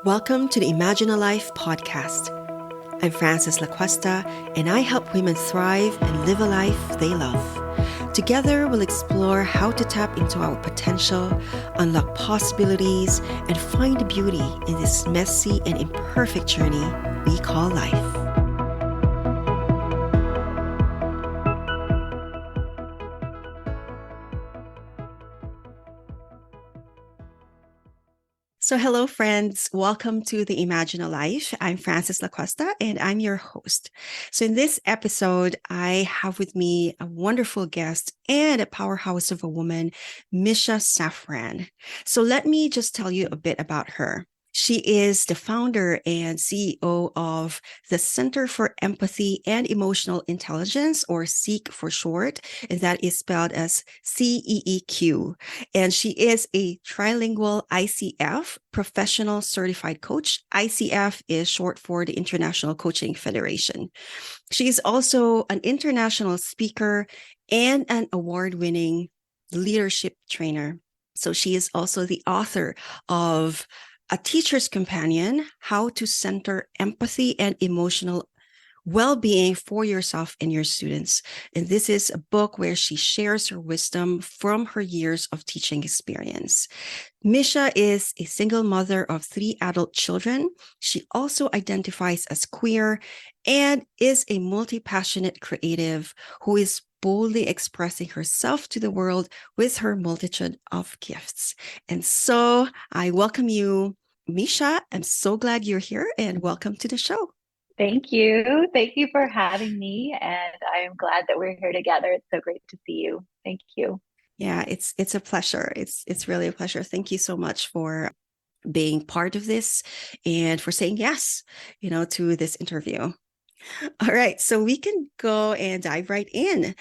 Welcome to the Imagine a Life podcast. I'm Frances LaCuesta, and I help women thrive and live a life they love. Together, we'll explore how to tap into our potential, unlock possibilities, and find beauty in this messy and imperfect journey we call life. So, hello, friends. Welcome to the Imagine a Life. I'm Frances LaCuesta, and I'm your host. So, in this episode, I have with me a wonderful guest and a powerhouse of a woman, Misha Safran. So, let me just tell you a bit about her. She is the founder and CEO of the Center for Empathy and Emotional Intelligence, or CEEQ for short, and that is spelled as CEEQ. And she is a trilingual ICF professional certified coach. ICF is short for the International Coaching Federation. She is also an international speaker and an award-winning leadership trainer. So she is also the author of A Teacher's Companion, How to Center Empathy and Emotional Well-being for Yourself and Your Students. And this is a book where she shares her wisdom from her years of teaching experience. Misha is a single mother of 3 adult children. She also identifies as queer and is a multi-passionate creative who is boldly expressing herself to the world with her multitude of gifts. And so I welcome you, Misha. I'm so glad you're here and welcome to the show. Thank you. Thank you for having me. And I am glad that we're here together. It's so great to see you. Thank you. Yeah, it's a pleasure. It's really a pleasure. Thank you so much for being part of this and for saying yes, to this interview. All right, so we can go and dive right in.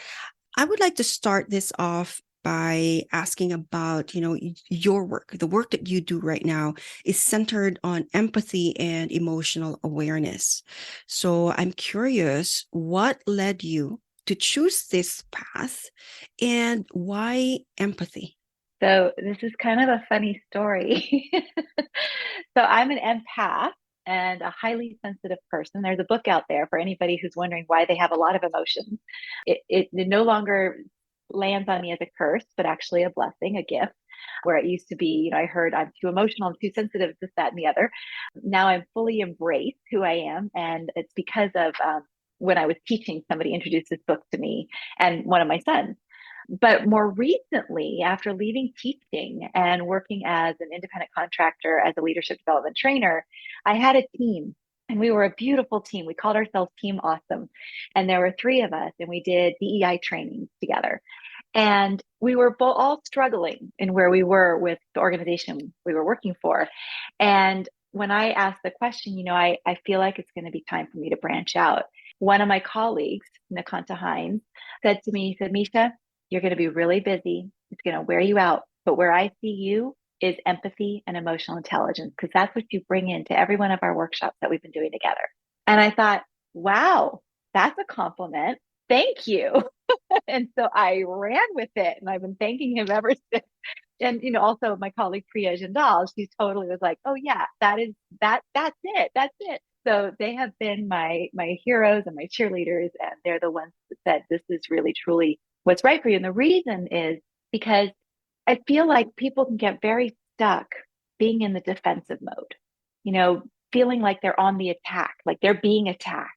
I would like to start this off by asking about, your work. The work that you do right now is centered on empathy and emotional awareness. So I'm curious, what led you to choose this path and why empathy? So, this is kind of a funny story. So, I'm an empath and a highly sensitive person. There's a book out there for anybody who's wondering why they have a lot of emotions. It no longer lands on me as a curse, but actually a blessing, a gift. Where it used to be, I heard I'm too emotional, I'm too sensitive, this, that, and the other. Now I'm fully embraced who I am. And it's because of when I was teaching, somebody introduced this book to me and one of my sons. But more recently, after leaving teaching and working as an independent contractor as a leadership development trainer, I had a team and we were a beautiful team. We called ourselves Team Awesome. And there were 3 of us and we did DEI trainings together. And we were both all struggling in where we were with the organization we were working for. And when I asked the question, I feel like it's going to be time for me to branch out. One of my colleagues, Nakanta Hines, said to me, he said, Misha, you're going to be really busy. It's going to wear you out. But where I see you is empathy and emotional intelligence, because that's what you bring into every one of our workshops that we've been doing together. And I thought, wow, that's a compliment. Thank you. And so I ran with it and I've been thanking him ever since. And also my colleague Priya Jindal, she totally was like, oh yeah, that's it. That's it. So they have been my heroes and my cheerleaders, and they're the ones that said this is really truly what's right for you. And the reason is because I feel like people can get very stuck being in the defensive mode, feeling like they're on the attack, like they're being attacked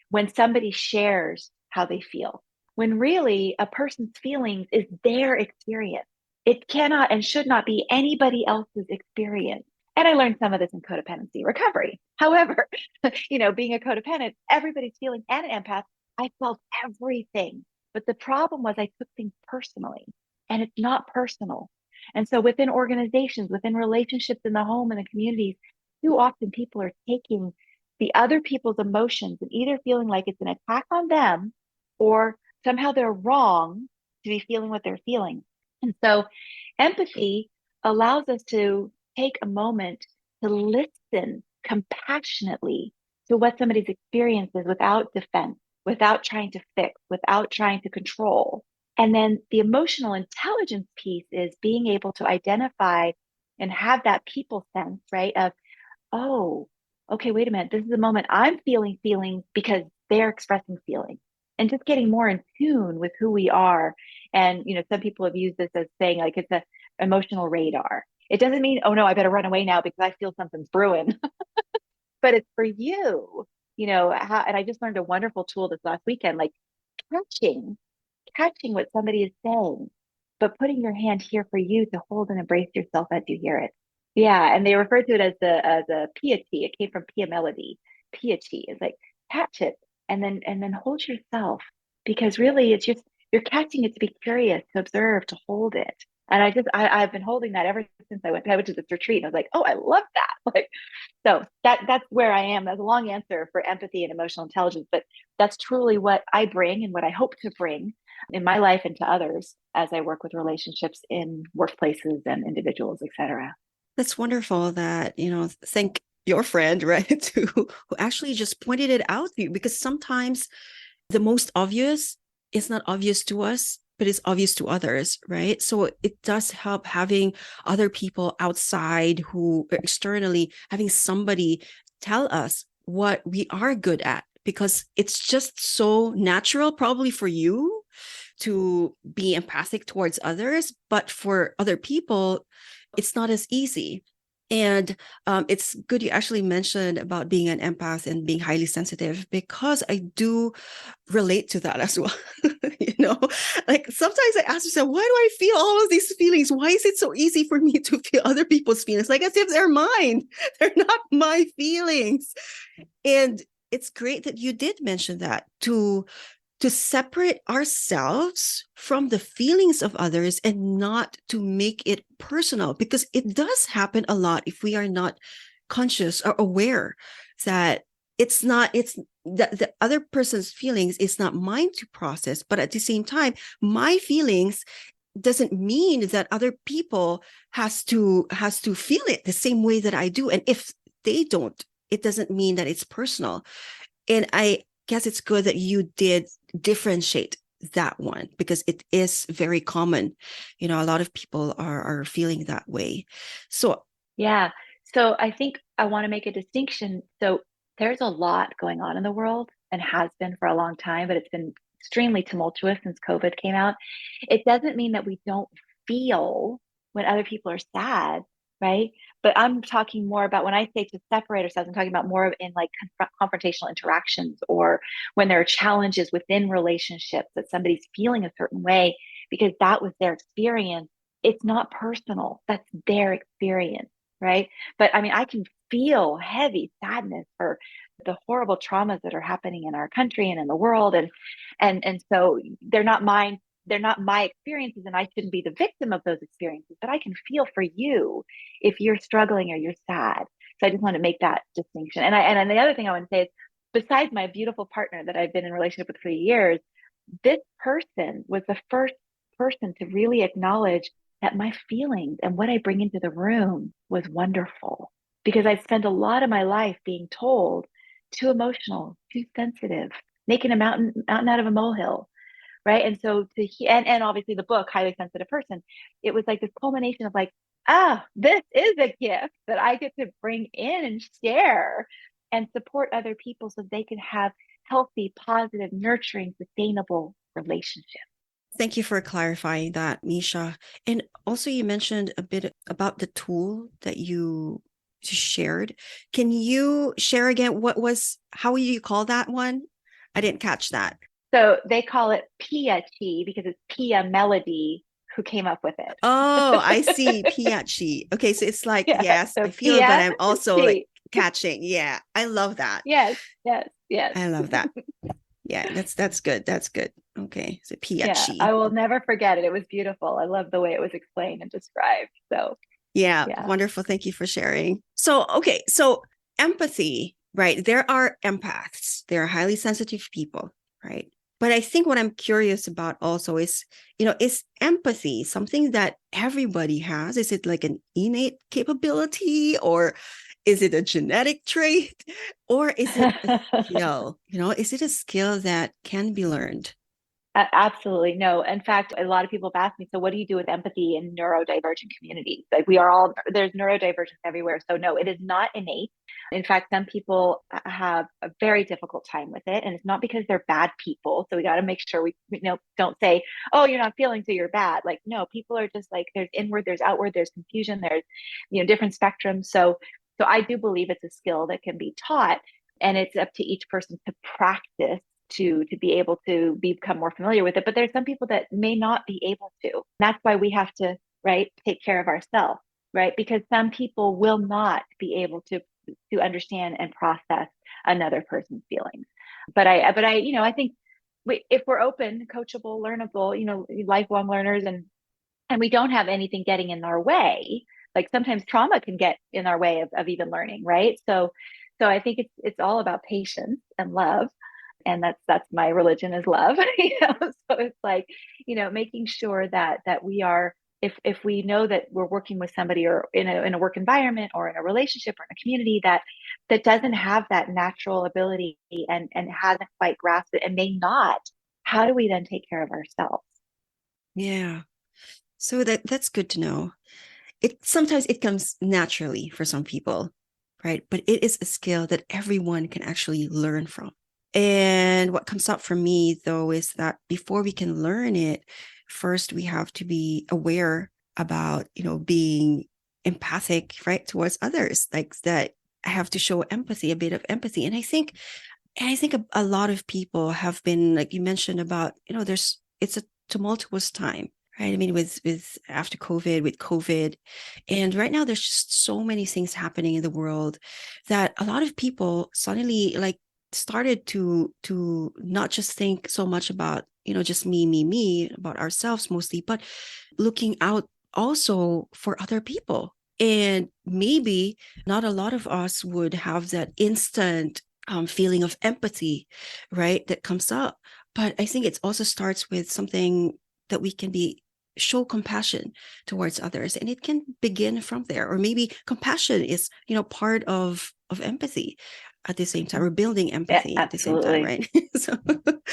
when somebody shares how they feel, when really a person's feelings is their experience. It cannot and should not be anybody else's experience. And I learned some of this in codependency recovery. However, being a codependent, everybody's feeling and an empath, I felt everything. But the problem was I took things personally, and it's not personal. And so within organizations, within relationships in the home and the communities, too often people are taking the other people's emotions and either feeling like it's an attack on them or somehow they're wrong to be feeling what they're feeling. And so empathy allows us to take a moment to listen compassionately to what somebody's experience is without defense, without trying to fix, without trying to control. And then the emotional intelligence piece is being able to identify and have that people sense, right? Of, oh, okay, wait a minute. This is a moment I'm feeling feelings because they're expressing feelings. And just getting more in tune with who we are. And, some people have used this as saying like it's a emotional radar. It doesn't mean, oh no, I better run away now because I feel something's brewing, but it's for you, and I just learned a wonderful tool this last weekend, like catching, catching what somebody is saying, but putting your hand here for you to hold and embrace yourself as you hear it. Yeah, and they refer to it as a piety. It came from pia melody. Piety is like catch it and then hold yourself, because really it's just you're catching it to be curious, to observe, to hold it. And I've been holding that ever since I went to this retreat. And I was like, oh, I love that. Like, so that's where I am. That's a long answer for empathy and emotional intelligence, but that's truly what I bring and what I hope to bring in my life and to others as I work with relationships in workplaces and individuals, etc. That's wonderful that, thank your friend, right, who actually just pointed it out to you, because sometimes the most obvious is not obvious to us, but it's obvious to others, right? So it does help having other people outside who externally, having somebody tell us what we are good at, because it's just so natural, probably for you to be empathic towards others, but for other people, it's not as easy. And it's good you actually mentioned about being an empath and being highly sensitive, because I do relate to that as well. Like sometimes I ask myself, why do I feel all of these feelings? Why is it so easy for me to feel other people's feelings? Like as if they're mine. They're not my feelings. And it's great that you did mention that, to separate ourselves from the feelings of others and not to make it personal, because it does happen a lot if we are not conscious or aware that it's the other person's feelings is not mine to process, but at the same time, my feelings doesn't mean that other people has to feel it the same way that I do. And if they don't, it doesn't mean that it's personal. And I guess it's good that you did differentiate that one, because it is very common. A lot of people are feeling that way. So Yeah. So I think I want to make a distinction. So there's a lot going on in the world and has been for a long time, but it's been extremely tumultuous since COVID came out. It doesn't mean that we don't feel when other people are sad, right? But I'm talking more about when I say to separate ourselves, I'm talking about more of in like confrontational interactions, or when there are challenges within relationships that somebody's feeling a certain way because that was their experience. It's not personal. That's their experience, right? But I mean, I can feel heavy sadness for the horrible traumas that are happening in our country and in the world, and so they're not mine, they're not my experiences, and I shouldn't be the victim of those experiences, but I can feel for you if you're struggling or you're sad. So I just want to make that distinction. And the other thing I want to say is, besides my beautiful partner that I've been in a relationship with for years, this person was the first person to really acknowledge that my feelings and what I bring into the room was wonderful, because I spent a lot of my life being told too emotional, too sensitive, making a mountain out of a molehill, right? And so and obviously the book, Highly Sensitive Person, it was like this culmination of like, this is a gift that I get to bring in and share and support other people so they can have healthy, positive, nurturing, sustainable relationships. thank you for clarifying that, Misha. And also you mentioned a bit about the tool that you shared. Can you share again how you call that one? I didn't catch that. So they call it Pia Chi because it's Pia Melody who came up with it. Oh, I see. Piachi. Okay, so it's like, Yeah. yes, So I feel that Pia I'm also like Chi. catching. Yeah, I love that. Yes, yes, yes. I love that. Yeah, that's good. That's good. Okay, so Yeah, I Piachi. will never forget it. It was beautiful. I love the way it was explained and described. So, Yeah, yeah. wonderful. Thank you for sharing. So, okay, so empathy, right? There are empaths. There are highly sensitive people, right? But I think what I'm curious about also is empathy something that everybody has? Is it like an innate capability, or is it a genetic trait, or is it a skill? Is it a skill that can be learned? Absolutely. No. In fact, a lot of people have asked me, so what do you do with empathy in neurodivergent communities? Like there's neurodivergence everywhere. So no, it is not innate. In fact, some people have a very difficult time with it. And it's not because they're bad people. So we got to make sure we don't say, oh, you're not feeling, so you're bad. Like, no, people are just like, there's inward, there's outward, there's confusion, there's, different spectrums. So I do believe it's a skill that can be taught, and it's up to each person to practice to be able to become more familiar with it. But there's some people that may not be able to. That's why we have to, right, take care of ourselves, right? Because some people will not be able to understand and process another person's feelings. I think if we're open, coachable, learnable, lifelong learners, and we don't have anything getting in our way, like sometimes trauma can get in our way of even learning, right? So I think it's all about patience and love, and that's my religion is love. So it's like, making sure that we are, if we know that we're working with somebody or in a work environment or in a relationship or in a community that doesn't have that natural ability and hasn't quite grasped it and may not, how do we then take care of ourselves? Yeah. So that's good to know. Sometimes it comes naturally for some people, right? But it is a skill that everyone can actually learn from. And what comes up for me, though, is that before we can learn it, first we have to be aware about, being empathic, right, towards others. Like that, I have to show empathy, a bit of empathy. And I think a lot of people have been, like you mentioned about, it's a tumultuous time, right? I mean, with after COVID, with COVID, and right now there's just so many things happening in the world that a lot of people suddenly like started to not just think so much about, just me, about ourselves mostly, but looking out also for other people. And maybe not a lot of us would have that instant feeling of empathy, right, that comes up. But I think it also starts with something that we can show compassion towards others, and it can begin from there. Or maybe compassion is, part of empathy at the same time, or building Yeah, empathy at the same time, absolutely. right? So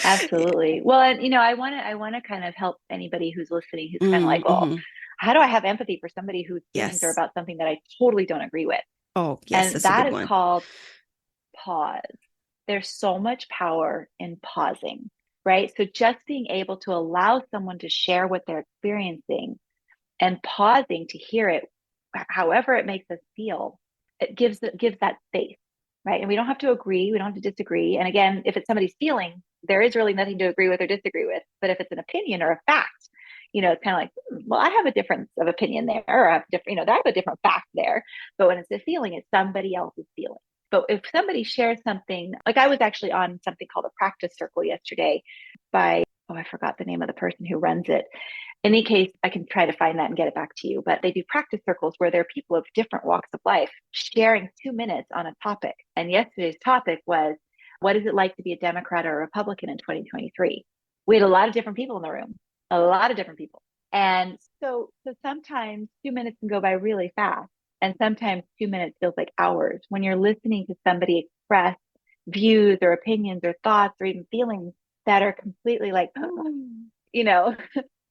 Absolutely. Well, and I want to kind of help anybody who's listening who's kind of like, well, mm-hmm. how do I have empathy for somebody whose feelings are Yes. about something that I totally don't agree with? Oh, yes, And that's a that good is one. called pause. There's so much power in pausing, right? So just being able to allow someone to share what they're experiencing and pausing to hear it, however it makes us feel, it gives that space, right? And we don't have to agree, we don't have to disagree. And again, if it's somebody's feeling, there is really nothing to agree with or disagree with. But if it's an opinion or a fact, it's kind of like, well, I have a difference of opinion there, or I have different, I have a different fact there. But when it's a feeling, it's somebody else's feeling. But if somebody shares something, like I was actually on something called a practice circle yesterday by, oh, I forgot the name of the person who runs it. In any case, I can try to find that and get it back to you. But they do practice circles where there are people of different walks of life sharing 2 minutes on a topic. And yesterday's topic was, what is it like to be a Democrat or a Republican in 2023? We had a lot of different people in the room, a lot of different people. And so sometimes 2 minutes can go by really fast. And sometimes 2 minutes feels like hours when you're listening to somebody express views or opinions or thoughts or even feelings that are completely like, you know,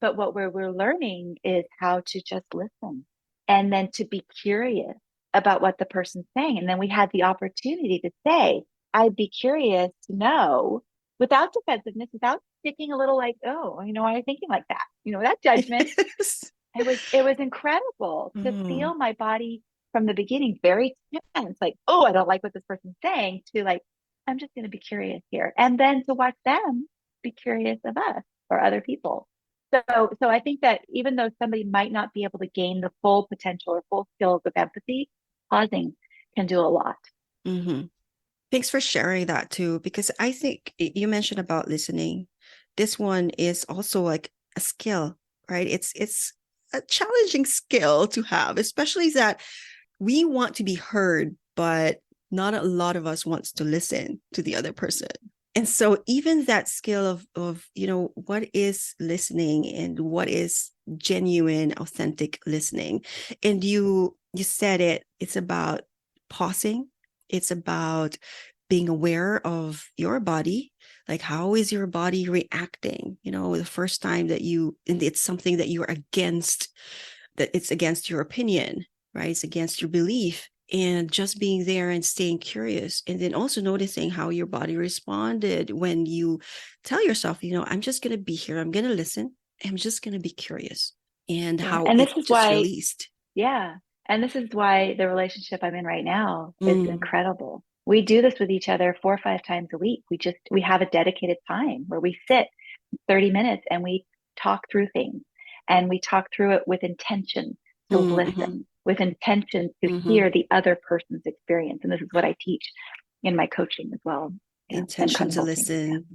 but what we're learning is how to just listen and then to be curious about what the person's saying. And then we had the opportunity to say, I'd be curious to know without defensiveness, without sticking a little like, oh, why are you thinking like that? That judgment. Yes. It was incredible to Oh. feel my body from the beginning very tense, like, oh, I don't like what this person's saying, to like, I'm just going to be curious here. And then to watch them be curious of us or other people. So I think that even though somebody might not be able to gain the full potential or full skills of empathy, pausing can do a lot. Mm-hmm. Thanks for sharing that too, because I think you mentioned about listening. This one is also like a skill, right? It's a challenging skill to have, especially that we want to be heard, but not a lot of us wants to listen to the other person. And so even that skill of what is listening and what is genuine, authentic listening. And you said it's about pausing, it's about being aware of your body, Like, how is your body reacting? The first time that and it's something that you're against, that it's against your opinion, right? It's against your belief. And just being there and staying curious. And then also noticing how your body responded when you tell yourself, I'm just going to be here. I'm going to listen. I'm just going to be curious. And Yeah. how And it this is just why, released. yeah. And this is why the relationship I'm in right now is Mm, incredible. We do this with each other 4 or 5 times a week. We have a dedicated time where we sit 30 minutes and we talk through things, and we talk through it with intention to mm-hmm, listen, with intention to mm-hmm. hear the other person's experience. And this is what I teach in my coaching as well. Yeah. And Intention to consulting. Yeah. listen.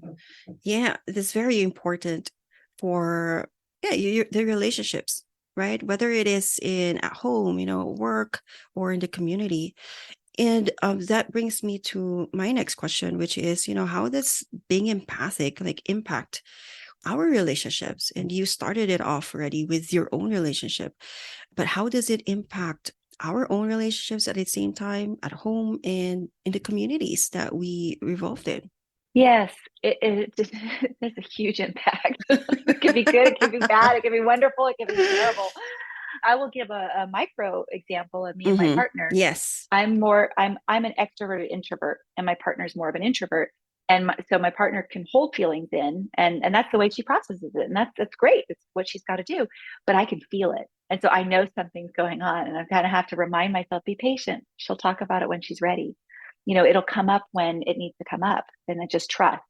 Yeah, that's very important for the relationships, right? Whether it is in at home, work, or in the community. And that brings me to my next question, which is, how does being empathic like impact our relationships? And you started it off already with your own relationship, but how does it impact our own relationships at the same time at home and in the communities that we revolved in? Yes, it just there's a huge impact. It can be good, it can be bad, it can be wonderful, it can be terrible. I will give a micro example of me and my Mm-hmm. partner. Yes. I'm an extroverted introvert, and my partner's more of an introvert. And so my partner can hold feelings in, and that's the way she processes it, and that's great. It's what she's got to do. But I can feel it, and so I know something's going on, and I kind of have to remind myself, be patient. She'll talk about it when she's ready. It'll come up when it needs to come up, and I just trust.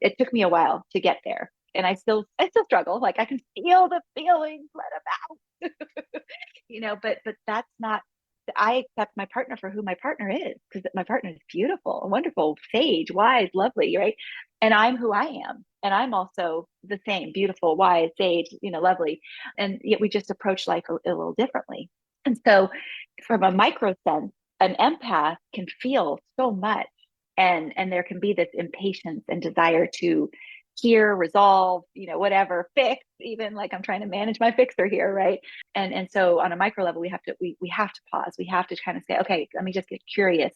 It took me a while to get there, and I still struggle. Like I can feel the feelings, let them out. But that's not. I accept my partner for who my partner is, because my partner is beautiful, wonderful, sage, wise, lovely, right? And I'm who I am. And I'm also the same, beautiful, wise, sage, lovely. And yet we just approach life a little differently. And so, from a micro sense, an empath can feel so much. And there can be this impatience and desire to hear, resolve, whatever, fix, even like I'm trying to manage my fixer here, right? And so on a micro level, we have to pause. We have to kind of say, okay, let me just get curious.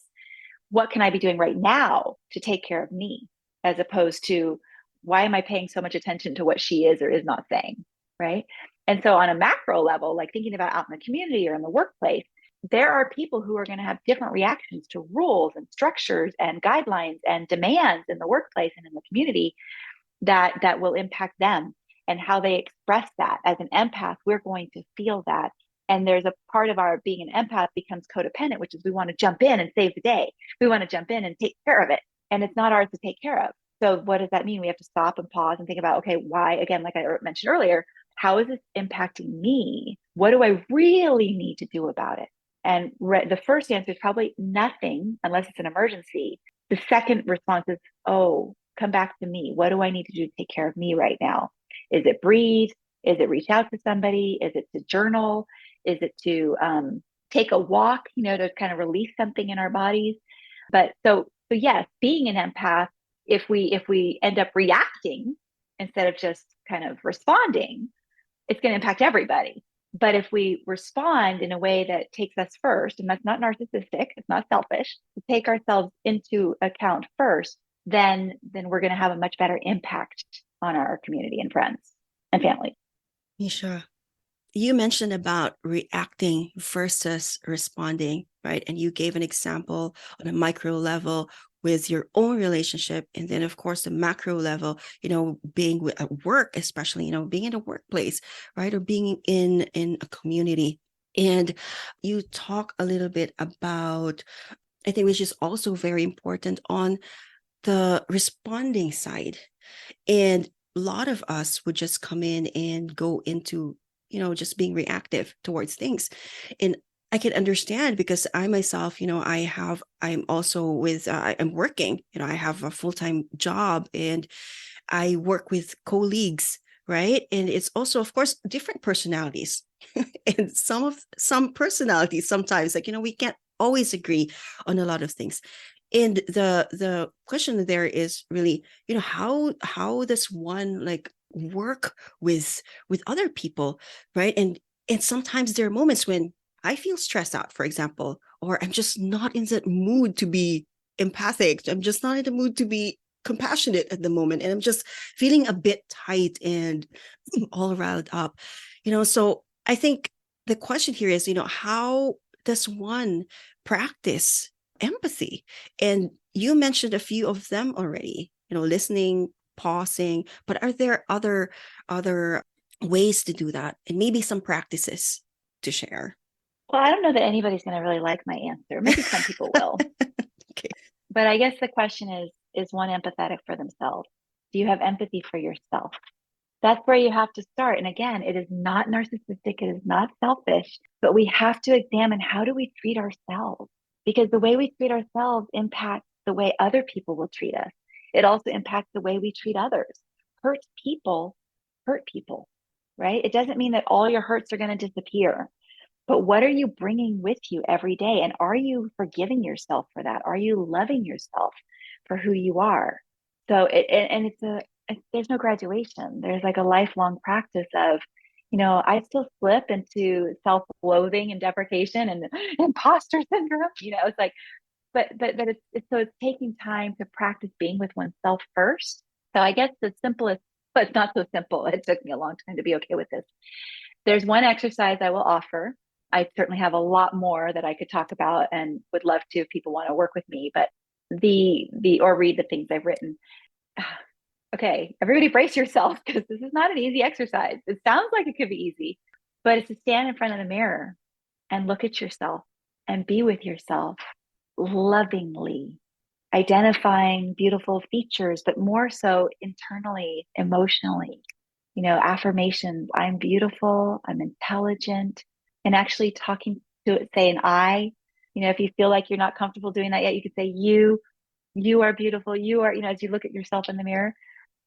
What can I be doing right now to take care of me, as opposed to why am I paying so much attention to what she is or is not saying, right? And so on a macro level, like thinking about out in the community or in the workplace, there are people who are going to have different reactions to rules and structures and guidelines and demands in the workplace and in the community that will impact them and how they express that. As an empath, we're going to feel that. And there's a part of our being an empath becomes codependent, which is we want to jump in and save the day. We want to jump in and take care of it. And it's not ours to take care of. So what does that mean? We have to stop and pause and think about, okay, why, again, like I mentioned earlier, how is this impacting me? What do I really need to do about it? And the first answer is probably nothing, unless it's an emergency. The second response is, oh, come back to me. What do I need to do to take care of me right now? Is it breathe? Is it reach out to somebody? Is it to journal? Is it to take a walk, to kind of release something in our bodies? But so yes, being an empath, if we end up reacting instead of just kind of responding, it's going to impact everybody. But if we respond in a way that takes us first, and that's not narcissistic, it's not selfish, to take ourselves into account first, then we're going to have a much better impact on our community and friends and family. Misha, you mentioned about reacting versus responding, right? And you gave an example on a micro level with your own relationship. And then, of course, the macro level, being at work, especially, being in a workplace, right? Or being in a community. And you talk a little bit about, I think, which is also very important on the responding side. And a lot of us would just come in and go into, just being reactive towards things. And I can understand, because I myself, I'm also I'm working, I have a full-time job and I work with colleagues, right? And it's also, of course, different personalities. And some personalities sometimes, like, we can't always agree on a lot of things. And the question there is really, how does one like work with other people, right? And sometimes there are moments when I feel stressed out, for example, or I'm just not in that mood to be empathic. I'm just not in the mood to be compassionate at the moment, and I'm just feeling a bit tight and all riled up. So I think the question here is, how does one practice empathy? And you mentioned a few of them already, listening, pausing, but are there other ways to do that, and maybe some practices to share? Well, I don't know that anybody's going to really like my answer. Maybe some people will. Okay. But I guess the question is one empathetic for themselves? Do you have empathy for yourself? That's where you have to start. And again, it is not narcissistic, it is not selfish, but we have to examine, how do we treat ourselves? Because the way we treat ourselves impacts the way other people will treat us. It also impacts the way we treat others. Hurt people, right? It doesn't mean that all your hurts are going to disappear. But what are you bringing with you every day? And are you forgiving yourself for that? Are you loving yourself for who you are? So there's no graduation. There's like a lifelong practice of, I still slip into self-loathing and deprecation and imposter syndrome. It's like, but it's taking time to practice being with oneself first. So I guess the simplest, but it's not so simple. It took me a long time to be okay with this. There's one exercise I will offer. I certainly have a lot more that I could talk about and would love to if people want to work with me, but or read the things I've written. Okay, everybody brace yourself, because this is not an easy exercise. It sounds like it could be easy, but it's to stand in front of the mirror and look at yourself and be with yourself lovingly, identifying beautiful features, but more so internally, emotionally. Affirmations: I'm beautiful, I'm intelligent, and actually talking to it, say an I. If you feel like you're not comfortable doing that yet, you could say you are beautiful, you are, as you look at yourself in the mirror.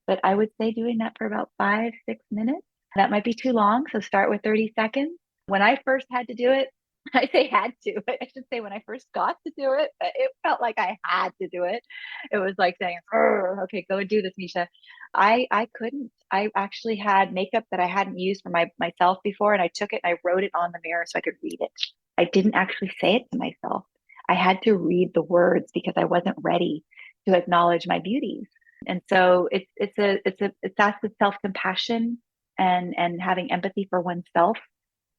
But I would say doing that for about 5-6 minutes. That might be too long, so start with 30 seconds. When I first had to do it, I say had to, but I should say when I first got to do it, it felt like I had to do it. It was like saying, okay, go and do this, Misha. I couldn't. I actually had makeup that I hadn't used for myself before, and I took it and I wrote it on the mirror so I could read it. I didn't actually say it to myself. I had to read the words because I wasn't ready to acknowledge my beauties. And so that's the self-compassion and having empathy for oneself.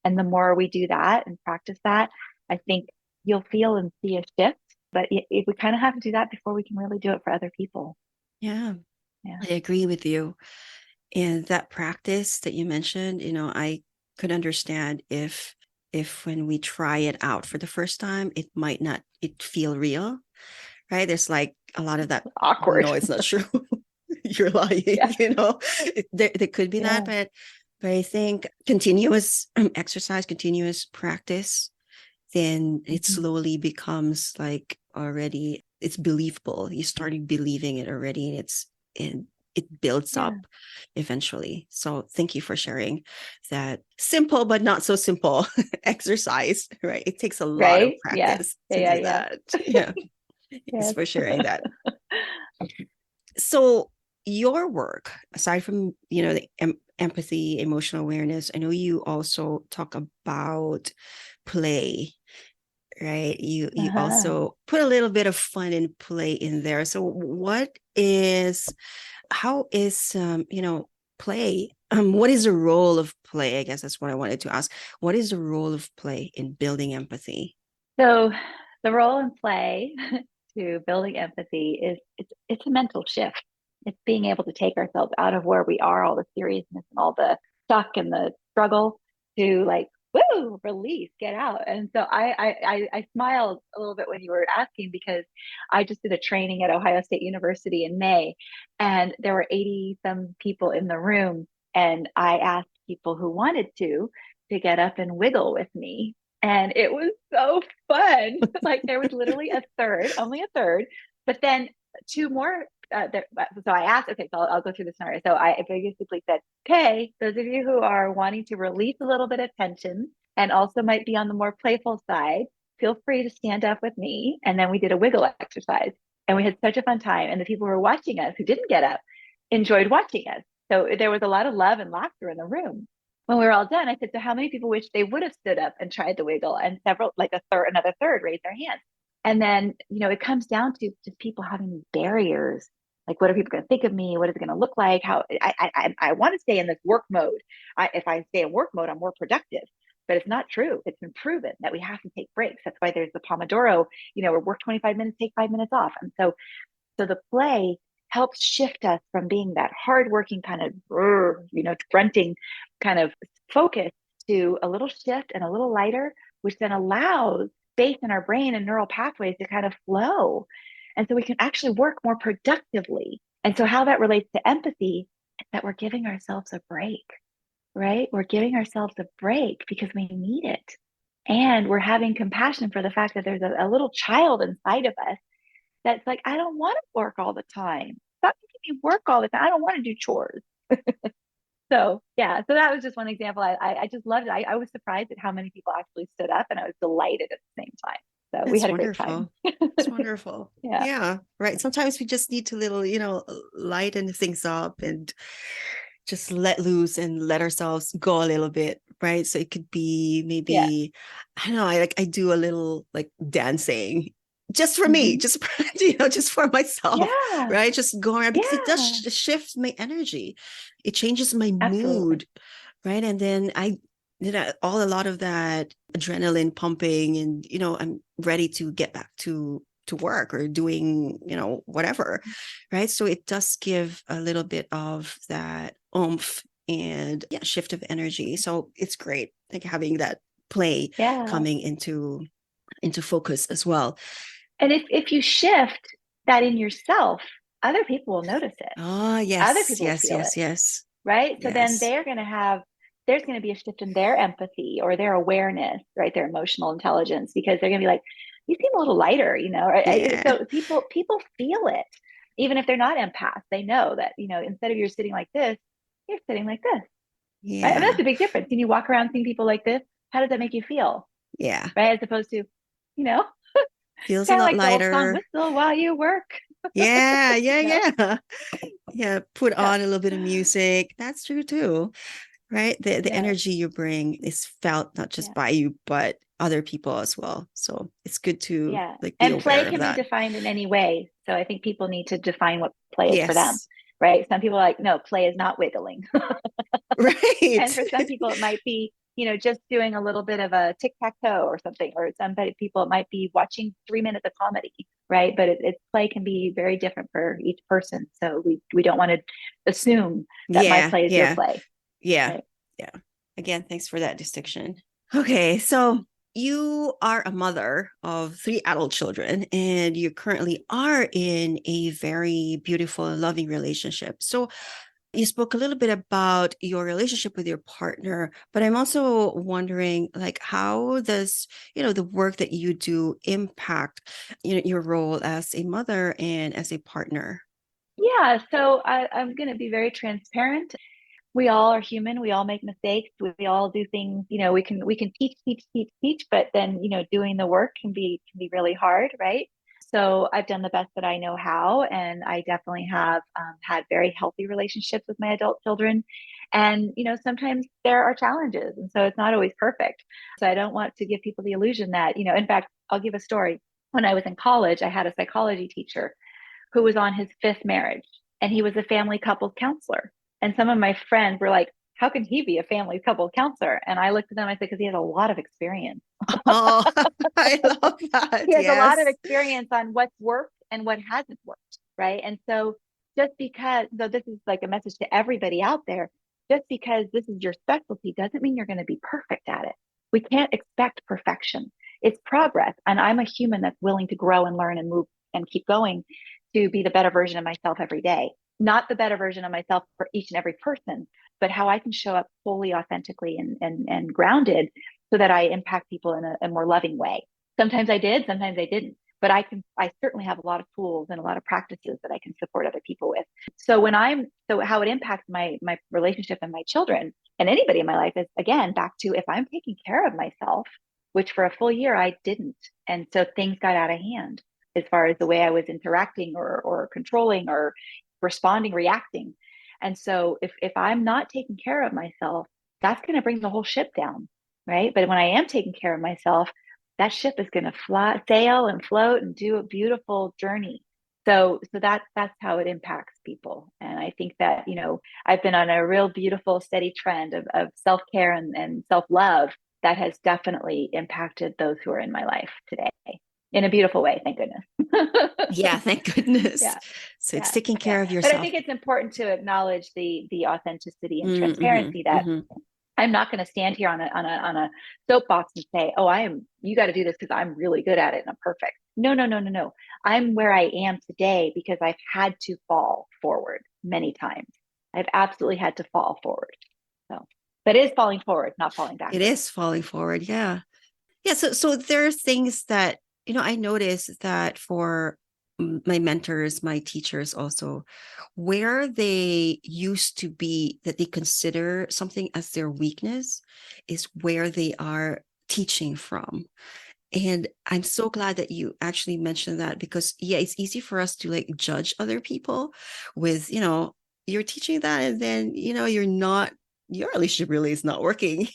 And the more we do that and practice that, I think you'll feel and see a shift. But we kind of have to do that before we can really do it for other people. Yeah, Yeah. I agree with you. And that practice that you mentioned, I could understand if when we try it out for the first time, it might not feel real, right? There's like a lot of that. Awkward. No, it's not true. You're lying. Yeah. There could be that, Yeah. but I think continuous exercise, continuous practice, then it Mm-hmm. slowly becomes like already it's believable. You started believing it already, and it builds Yeah. up eventually. So thank you for sharing that simple but not so simple exercise, right? It takes a lot of Right. Yeah. practice to Yeah. do Yeah. that. Yeah. Thanks Yes. for sharing that. So your work, aside from, the empathy, emotional awareness, I know you also talk about play, right? You Uh-huh. also put a little bit of fun and play in there. So how is play? What is the role of play? I guess that's what I wanted to ask. What is the role of play in building empathy? So the role in play to building empathy is it's a mental shift. It's being able to take ourselves out of where we are, all the seriousness and all the stuck and the struggle, to like, woo, release, get out. And so I smiled a little bit when you were asking, because I just did a training at Ohio State University in May, and there were 80 some people in the room, and I asked people who wanted to get up and wiggle with me. And it was so fun. Like, there was literally only a third, but then two more. So I asked, okay, so I'll go through the scenario. So I basically said, okay, those of you who are wanting to release a little bit of tension and also might be on the more playful side, feel free to stand up with me. And then we did a wiggle exercise, and we had such a fun time. And the people who were watching us, who didn't get up, enjoyed watching us. So there was a lot of love and laughter in the room. When we were all done, I said, so how many people wish they would have stood up and tried the wiggle? And several, like another third, raised their hands. And then, it comes down to just people having these barriers Like, what are people going to think of me? What is it going to look like? How I want to stay in this work mode. If I stay in work mode, I'm more productive. But it's not true. It's been proven that we have to take breaks. That's why there's the Pomodoro, we work 25 minutes, take 5 minutes off. And so the play helps shift us from being that hardworking kind of, grunting kind of focus to a little shift and a little lighter, which then allows space in our brain and neural pathways to kind of flow. And so we can actually work more productively. And so how that relates to empathy is that we're giving ourselves a break, right? We're giving ourselves a break because we need it. And we're having compassion for the fact that there's a little child inside of us that's like, I don't want to work all the time. Stop making me work all the time. I don't want to do chores. So yeah, so that was just one example. I just loved it. I was surprised at how many people actually stood up, and I was delighted at the same time. So we That's had a great time. wonderful. It's wonderful. Yeah. Yeah, right. Sometimes we just need to little, lighten things up and just let loose and let ourselves go a little bit, right? So it could be Yeah. maybe, I don't know, I do a little like dancing just for me, Hmm. just just for myself, Yeah. right? Just go around because it does Yeah. shift my energy. It changes my Absolutely. mood, right? And then I did a lot of that adrenaline pumping, and I'm ready to get back to work or doing whatever, right? So it does give a little bit of that oomph and yeah, shift of energy. So it's great, like having that play Yeah. coming into focus as well. And if you shift that in yourself, other people will notice it. Ah, Other yes, people will yes, feel it, yes, yes, right? So then yes, there's going to be a shift in their empathy or their awareness, right? Their emotional intelligence, because they're going to be like, you seem a little lighter, yeah, So people feel it, even if they're not empaths. They know that, instead of you're sitting like this, you're sitting like this, right? I mean, yeah, that's a big difference. Can you walk around seeing people like this? How does that make you feel, yeah. right? As opposed to, you know, Feels a kind of lot like the old song, lighter. "Whistle while you work." Yeah, yeah, You know? yeah. Yeah, put Yeah, on a little bit of music. That's true too, right? The yeah, energy you bring is felt not just yeah. by you, but other people as well. So it's good to Yeah. like be And play aware of can be that. defined in any way. So I think people need to define what play is for them, Yes. right? Some people are like, no, play is not wiggling. And Right. for some people, it might be, just doing a little bit of a tic-tac-toe or something. Or some people, it might be watching 3 minutes of comedy, right? But play can be very different for each person. So we don't want to assume that my Yeah, play is your yeah, play, yeah, right? yeah. Again, thanks for that distinction. Okay, so you are a mother of three adult children, and you currently are in a very beautiful and loving relationship. So you spoke a little bit about your relationship with your partner, but I'm also wondering, like, how does, the work that you do impact, your role as a mother and as a partner? Yeah. So I'm going to be very transparent. We all are human. We all make mistakes. We all do things. We can teach, but then doing the work can be really hard, right? So I've done the best that I know how, and I definitely have had very healthy relationships with my adult children. And sometimes there are challenges, and so it's not always perfect. So I don't want to give people the illusion that In fact, I'll give a story. When I was in college, I had a psychology teacher who was on his fifth marriage, and he was a family couples counselor. And some of my friends were like, how can he be a family couple counselor? And I looked at them, I said, because he has a lot of experience. Oh, I love that. He has a lot of Yes. experience on what's worked and what hasn't worked. Right. And so just because, so this is like a message to everybody out there, just because this is your specialty doesn't mean you're going to be perfect at it. We can't expect perfection. It's progress. And I'm a human that's willing to grow and learn and move and keep going to be the better version of myself every day. Not the better version of myself for each and every person, but how I can show up fully, authentically, and grounded so that I impact people in a more loving way. Sometimes I did, sometimes I didn't. But I certainly have a lot of tools and a lot of practices that I can support other people with. So how it impacts my relationship and my children and anybody in my life is, again, back to, if I'm taking care of myself, which for a full year I didn't. And so things got out of hand as far as the way I was interacting or controlling or responding, reacting. And so if I'm not taking care of myself, that's going to bring the whole ship down, right? But when I am taking care of myself, that ship is going to fly, sail and float and do a beautiful journey. So that's how it impacts people. And I think that, I've been on a real beautiful, steady trend of self-care and self-love that has definitely impacted those who are in my life today in a beautiful way. Thank goodness. Yeah, thank goodness. Yeah. So it's Yeah. taking Yeah. care of But I yourself. think it's important to acknowledge the authenticity and Mm-hmm, transparency that mm-hmm. I'm not going to stand here on a soapbox and say, "Oh, you got to do this because I'm really good at it and I'm perfect." No, no, no, no, no. I'm where I am today because I've had to fall forward many times. I've absolutely had to fall forward. So, but it is falling forward, not falling It backwards. is falling forward. Yeah. Yeah. So there are things that, I notice that for my mentors, my teachers also, where they used to be that they consider something as their weakness is where they are teaching from. And I'm so glad that you actually mentioned that because, yeah, it's easy for us to like judge other people with, you're teaching that and then, you're not, your relationship really is not working,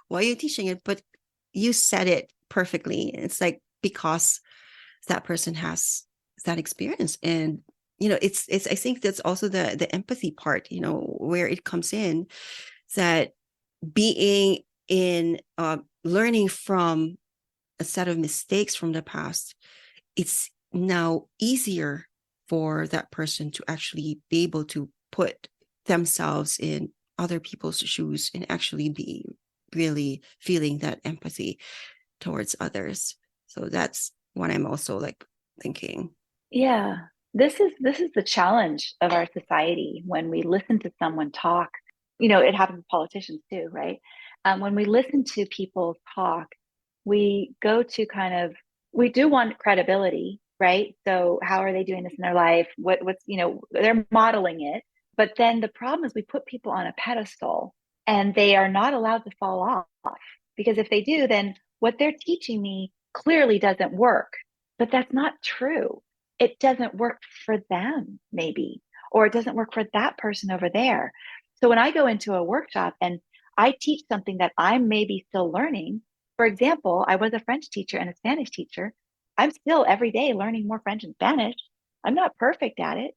why are you teaching it? But you said it perfectly. It's like because that person has that experience. And, I think that's also the empathy part, where it comes in that being in learning from a set of mistakes from the past, it's now easier for that person to actually be able to put themselves in other people's shoes and actually be really feeling that empathy towards others. So that's what I'm also like thinking. Yeah. This is the challenge of our society when we listen to someone talk. It happens with politicians too, right? When we listen to people talk, we go to we do want credibility, right? So how are they doing this in their life? They're modeling it. But then the problem is we put people on a pedestal and they are not allowed to fall off because if they do, then what they're teaching me clearly doesn't work. But that's not true. It doesn't work for them, maybe, or it doesn't work for that person over there. So when I go into a workshop and I teach something that I'm maybe still learning, for example, I was a French teacher and a Spanish teacher. I'm still every day learning more French and Spanish. I'm not perfect at it.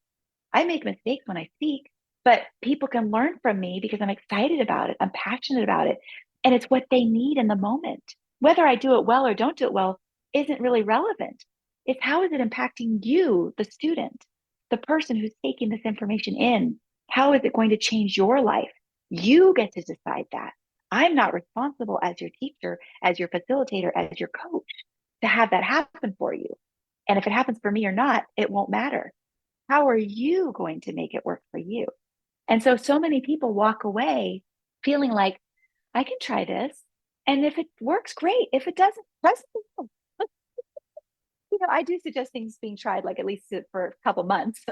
I make mistakes when I speak, but people can learn from me because I'm excited about it. I'm passionate about it. And it's what they need in the moment. Whether I do it well or don't do it well isn't really relevant. It's how is it impacting you, the student, the person who's taking this information in? How is it going to change your life? You get to decide that. I'm not responsible as your teacher, as your facilitator, as your coach to have that happen for you. And if it happens for me or not, it won't matter. How are you going to make it work for you? And so many people walk away feeling like, I can try this. And if it works, great. If it doesn't, I do suggest things being tried, like at least for a couple months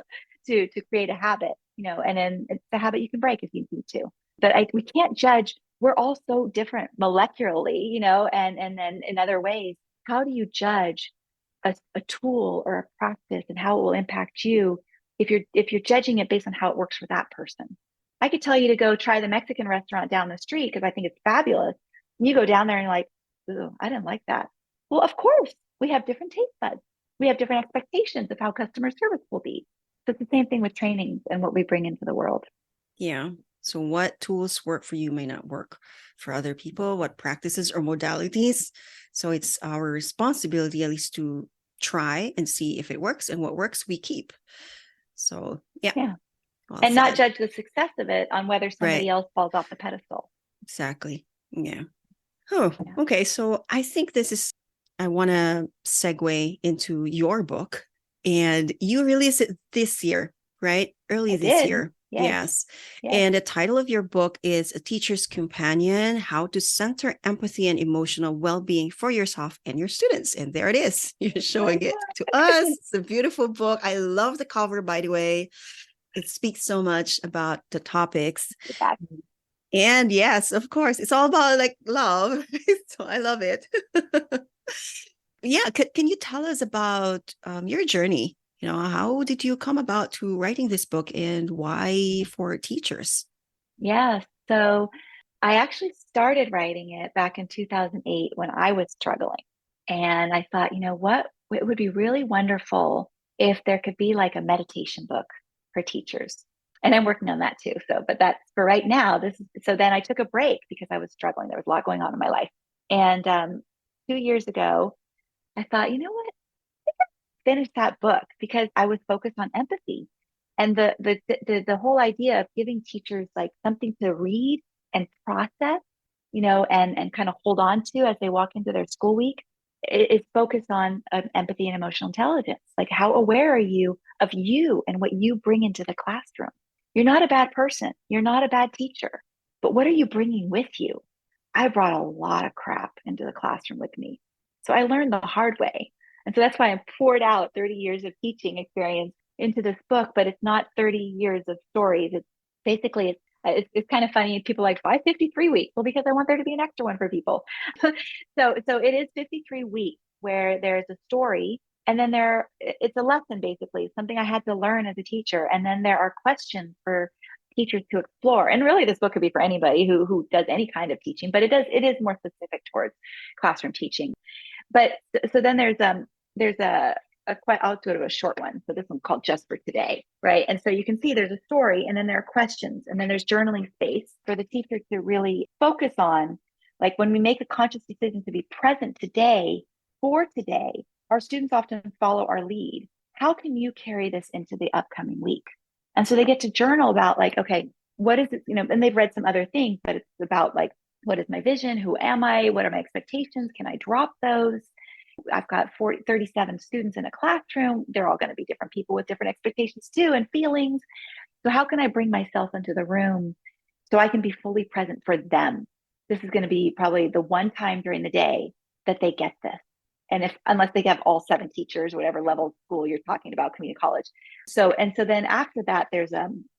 to create a habit, and then it's a habit you can break if you need to. But we can't judge. We're all so different molecularly, and then in other ways. How do you judge a tool or a practice and how it will impact you if you're judging it based on how it works for that person? I could tell you to go try the Mexican restaurant down the street because I think it's fabulous. And you go down there and you're like, ooh, I didn't like that. Well, of course, we have different taste buds. We have different expectations of how customer service will be. So it's the same thing with trainings and what we bring into the world. Yeah. So what tools work for you may not work for other people, what practices or modalities. So it's our responsibility at least to try and see if it works, and what works we keep. So yeah, Yeah. well And not said. judge the success of it on whether somebody Right. else falls off the pedestal. Exactly. Yeah. Oh, Yeah. okay. So I think I want to segue into your book, and you released it this year, right? Early I this did. year. Yes. Yes. Yes. And the title of your book is A Teacher's Companion: How to Center Empathy and Emotional Well-Being for Yourself and Your Students. And there it is. You're showing it to us. It's a beautiful book. I love the cover, by the way. It speaks so much about the topics. Back. And yes, of course, it's all about like love. So I love it. Yeah, can you tell us about your journey? How did you come about to writing this book, and why for teachers? Yeah. So I actually started writing it back in 2008 when I was struggling. And I thought, you know what? It would be really wonderful if there could be like a meditation book for teachers. And I'm working on that too. So, but that's for right now. So then I took a break because I was struggling. There was a lot going on in my life. And 2 years ago, I thought, you know what? Finish that book because I was focused on empathy and the whole idea of giving teachers like something to read and process, and kind of hold on to as they walk into their school week is focused on empathy and emotional intelligence. Like, how aware are you of you and what you bring into the classroom? You're not a bad person. You're not a bad teacher, but what are you bringing with you? I brought a lot of crap into the classroom with me. So I learned the hard way. And so that's why I poured out 30 years of teaching experience into this book, but it's not 30 years of stories. It's basically, it's kind of funny. People are like, why 53 weeks? Well, because I want there to be an extra one for people. So it is 53 weeks where there's a story, and then it's a lesson, basically, something I had to learn as a teacher. And then there are questions for teachers to explore. And really, this book could be for anybody who does any kind of teaching, but it is more specific towards classroom teaching. But so then there's I'll do it a short one. So this one's called Just for Today, right? And so you can see there's a story, and then there are questions, and then there's journaling space for the teacher to really focus on. Like, when we make a conscious decision to be present today for today, our students often follow our lead. How can you carry this into the upcoming week? And so they get to journal about, like, okay, what is it, and they've read some other things, but it's about like, what is my vision? Who am I? What are my expectations? Can I drop those? I've got 37 students in a classroom. They're all going to be different people with different expectations too, and feelings. So how can I bring myself into the room so I can be fully present for them? This is going to be probably the one time during the day that they get this. And unless they have all 7 teachers, whatever level of school you're talking about, community college. So then after that, there's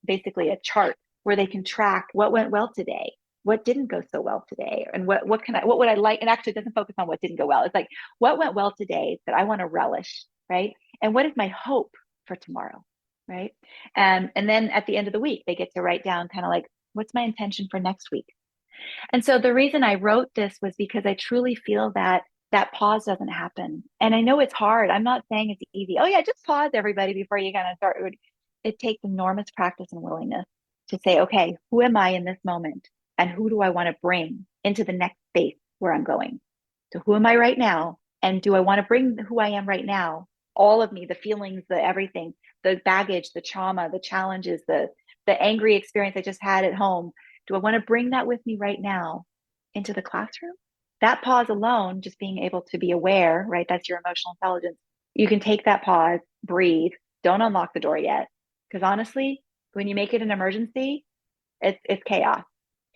basically a chart where they can track what went well today, what didn't go so well today, and what would I like? And actually, it doesn't focus on what didn't go well. It's like, what went well today that I want to relish, right? And what is my hope for tomorrow, right? And then at the end of the week, they get to write down kind of like, what's my intention for next week? And so the reason I wrote this was because I truly feel that pause doesn't happen. And I know it's hard. I'm not saying it's easy. Oh yeah, just pause, everybody, before you kind of start. It takes enormous practice and willingness to say, okay, who am I in this moment? And who do I want to bring into the next space where I'm going? So who am I right now? And do I want to bring who I am right now? All of me, the feelings, the everything, the baggage, the trauma, the challenges, the angry experience I just had at home. Do I want to bring that with me right now into the classroom? That pause alone, just being able to be aware, right? That's your emotional intelligence. You can take that pause, breathe, don't unlock the door yet. Because honestly, when you make it an emergency, it's chaos.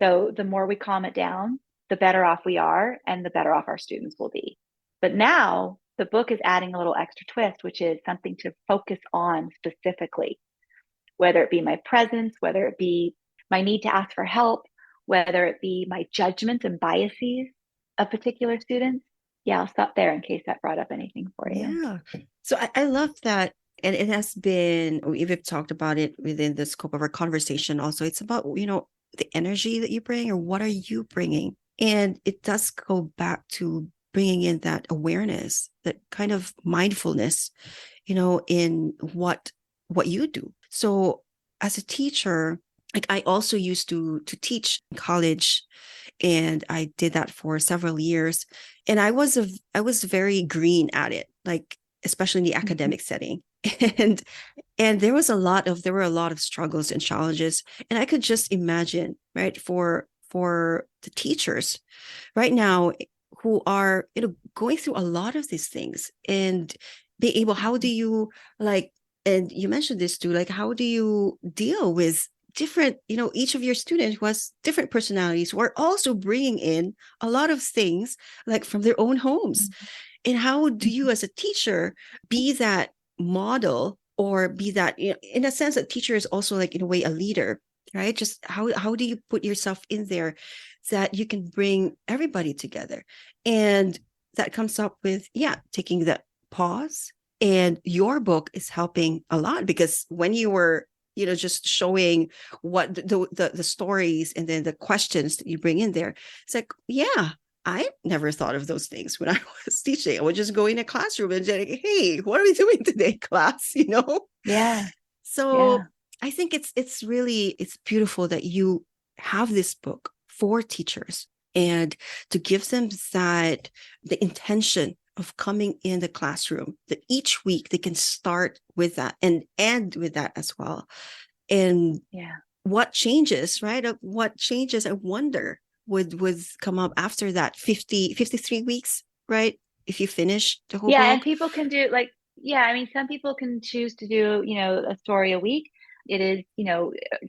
So the more we calm it down, the better off we are, and the better off our students will be. But now the book is adding a little extra twist, which is something to focus on specifically, whether it be my presence, whether it be my need to ask for help, whether it be my judgments and biases of particular students. Yeah, I'll stop there in case that brought up anything for you. Yeah. So I love that. And it has been, we've talked about it within the scope of our conversation also. It's about, the energy that you bring, or what are you bringing? And it does go back to bringing in that awareness, that kind of mindfulness, in what you do. So as a teacher, like, I also used to teach in college, and I did that for several years. And I was very green at it, like, especially in the academic setting. And there were a lot of struggles and challenges. And I could just imagine, right, for the teachers right now who are, going through a lot of these things, and be able, how do you, like, and you mentioned this too, like, how do you deal with different, each of your students who has different personalities, who are also bringing in a lot of things, like, from their own homes. And how do you, as a teacher, be that model, or be that, in a sense, a teacher is also, like, in a way, a leader, right? Just how do you put yourself in there that you can bring everybody together? And that comes up with, taking that pause. And your book is helping a lot, because when you were, just showing what the stories, and then the questions that you bring in there, it's like, I never thought of those things when I was teaching. I would just go in a classroom and say, hey, what are we doing today, class? Yeah. So Yeah. I think it's beautiful that you have this book for teachers and to give them the intention of coming in the classroom, that each week they can start with that and end with that as well. And Yeah. what changes, right? What changes, I wonder, would come up after that 53 weeks, right? If you finish the whole Yeah. And book. people can do like, yeah, I mean, some people can choose to do, a story a week. It is,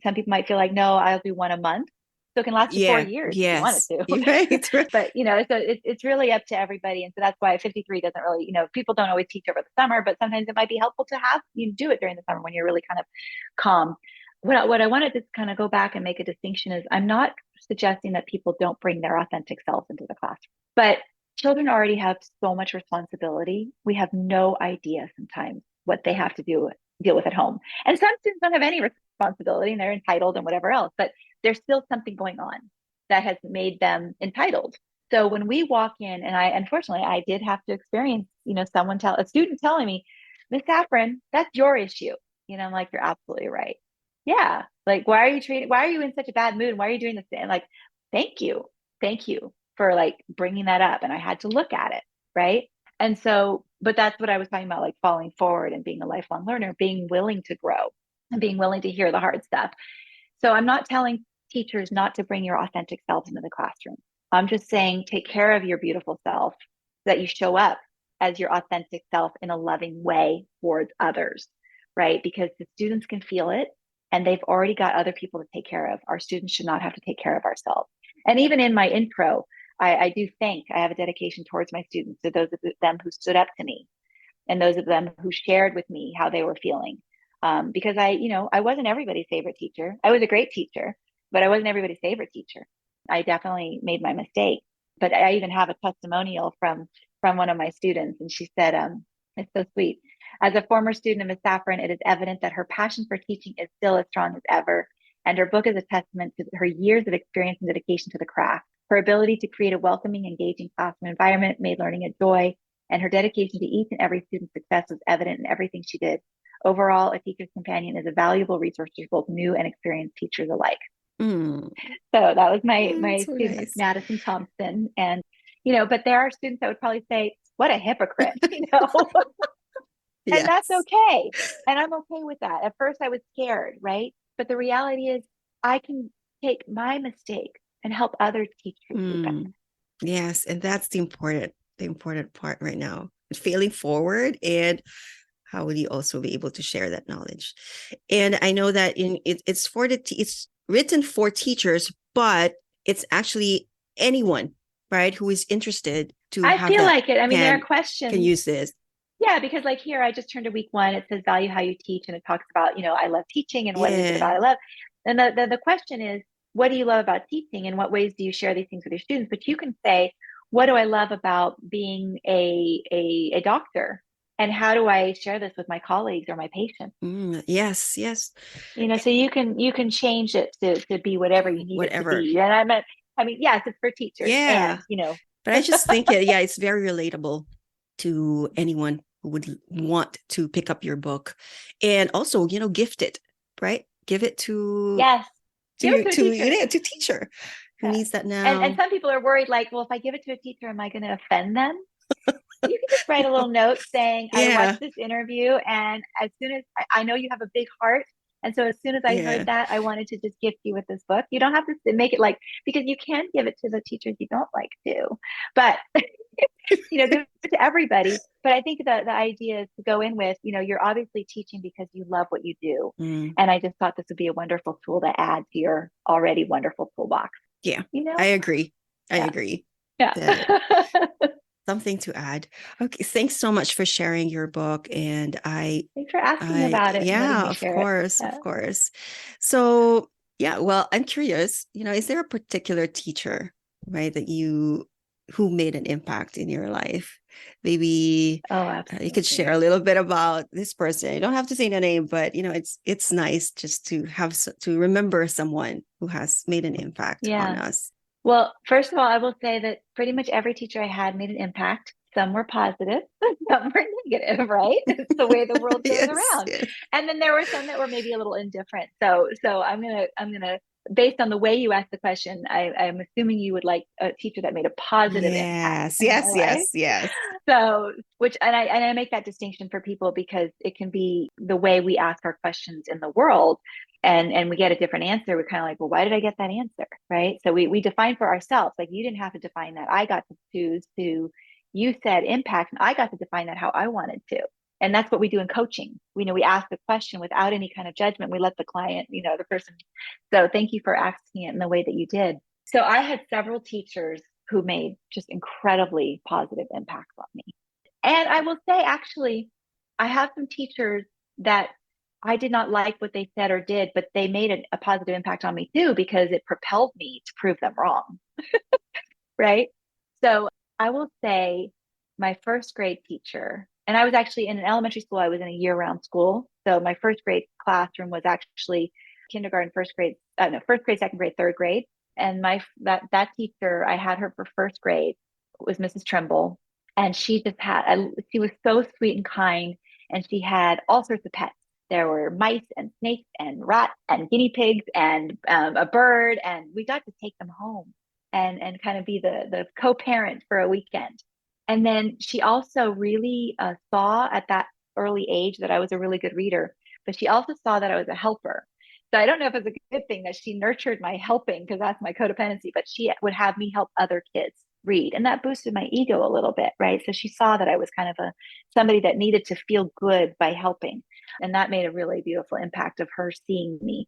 some people might feel like, no, I'll do one a month. So it can last you 4 Yeah, years if you wanted yes. to. You're right. But, so it's really up to everybody. And so that's why 53 doesn't really, people don't always teach over the summer, but sometimes it might be helpful to have you do it during the summer when you're really kind of calm. What I wanted to kind of go back and make a distinction is I'm not suggesting that people don't bring their authentic selves into the classroom, but children already have so much responsibility. We have no idea sometimes what they have to deal with at home. And some students don't have any responsibility and they're entitled and whatever else, but there's still something going on that has made them entitled. So when we walk in, and unfortunately I did have to experience, a student telling me, Miss Safran, that's your issue. I'm like, you're absolutely right. Yeah. Like, why are you in such a bad mood? Why are you doing this? And like, thank you. Thank you for like bringing that up. And I had to look at it. Right. And so, but that's what I was talking about, like falling forward and being a lifelong learner, being willing to grow and being willing to hear the hard stuff. So I'm not telling teachers not to bring your authentic selves into the classroom. I'm just saying take care of your beautiful self, that you show up as your authentic self in a loving way towards others, right? Because the students can feel it and they've already got other people to take care of. Our students should not have to take care of ourselves. And even in my intro, I do I have a dedication towards my students, to those of them who stood up to me and those of them who shared with me how they were feeling. Because I wasn't everybody's favorite teacher. I was a great teacher, but I wasn't everybody's favorite teacher. I definitely made my mistake. But I even have a testimonial from one of my students, and she said, "It's so sweet. As a former student of Ms. Safran, it is evident that her passion for teaching is still as strong as ever, and her book is a testament to her years of experience and dedication to the craft. Her ability to create a welcoming, engaging classroom environment made learning a joy, and her dedication to each and every student's success was evident in everything she did. Overall, a teacher's companion is a valuable resource to both new and experienced teachers alike." Mm. So that was my So student, nice. Madison Thompson. And, but there are students that would probably say, what a hypocrite, and that's Yes. okay. And I'm okay with that. At first I was scared, right? But the reality is I can take my mistake and help other teachers do better. Yes. And that's the important part right now. Failing forward, and how will you also be able to share that knowledge? And I know that it's written for teachers, but it's actually anyone, right, who is interested to I have feel that like it. I mean, there are can questions. use this. Yeah, because like here, I just turned to week 1. It says value how you teach, and it talks about, I love teaching and what is it Yeah. about I love. And the question is, what do you love about teaching, and what ways do you share these things with your students? But you can say, what do I love about being a doctor, and how do I share this with my colleagues or my patients? Yes, yes. So you can change it to be whatever you need it to Whatever. be. And I mean, yes, it's for teachers, Yeah. and But I just think it's very relatable to anyone who would want to pick up your book, and also, gift it, right? Give it to yes, give it to to a to teacher. to teacher who Yeah. needs that And now. some people are worried, like, well, if I give it to a teacher, am I going to offend them? You can just write a little note saying, I Yeah, watched this interview, and as soon as I know you have a big heart. And so as soon as I heard yeah. that, I wanted to just gift you with this book. You don't have to make it like, because you can give it to the teachers you don't like to, but give it to everybody. But I think the idea is to go in with, you're obviously teaching because you love what you do. Mm, And I just thought this would be a wonderful tool to add to your already wonderful toolbox, yeah, you I know? agree. I Yeah. agree Yeah. that something to add. Okay, thanks so much for sharing your book, and Thanks for asking about it and letting yeah, me of share it. course, Yeah. of course. So, yeah, well, I'm curious, is there a particular teacher, right, that who made an impact in your life? Maybe Oh, you could share absolutely. a little bit about this person. You don't have to say the name, but it's nice just to to remember someone who has made an impact on Yeah. us. Well, first of all, I will say that pretty much every teacher I had made an impact. Some were positive, some were negative, right? It's the way the world goes Yes, around. yes. And then there were some that were maybe a little indifferent. So I'm gonna, based on the way you asked the question, I'm assuming you would like a teacher that made a positive impact Yes, in my yes, life. yes, yes. So, which, and I make that distinction for people because it can be the way we ask our questions in the world, and we get a different answer. We're kind of like, well, why did I get that answer? Right. So we define for ourselves. Like, you didn't have to define that. I got to choose to, you said impact, and I got to define that how I wanted to. And that's what we do in coaching. We know we ask the question without any kind of judgment. We let the client, the person. So thank you for asking it in the way that you did. So I had several teachers who made just incredibly positive impacts on me. And I will say, actually, I have some teachers that I did not like what they said or did, but they made a positive impact on me too, because it propelled me to prove them wrong. Right. So I will say my first grade teacher, and I was actually in an elementary school, I was in a year round school. So my first grade classroom was actually kindergarten, first grade, no, first grade, second grade, third grade. And that teacher, I had her for first grade, was Mrs. Trimble. And she was so sweet and kind. And she had all sorts of pets. There were mice and snakes and rats and guinea pigs and a bird. And we got to take them home and kind of be the co-parent for a weekend. And then she also really saw at that early age that I was a really good reader, but she also saw that I was a helper. So I don't know if it's a good thing that she nurtured my helping, because that's my codependency, but she would have me help other kids read. And that boosted my ego a little bit, right? So she saw that I was kind of somebody that needed to feel good by helping. And that made a really beautiful impact of her seeing me.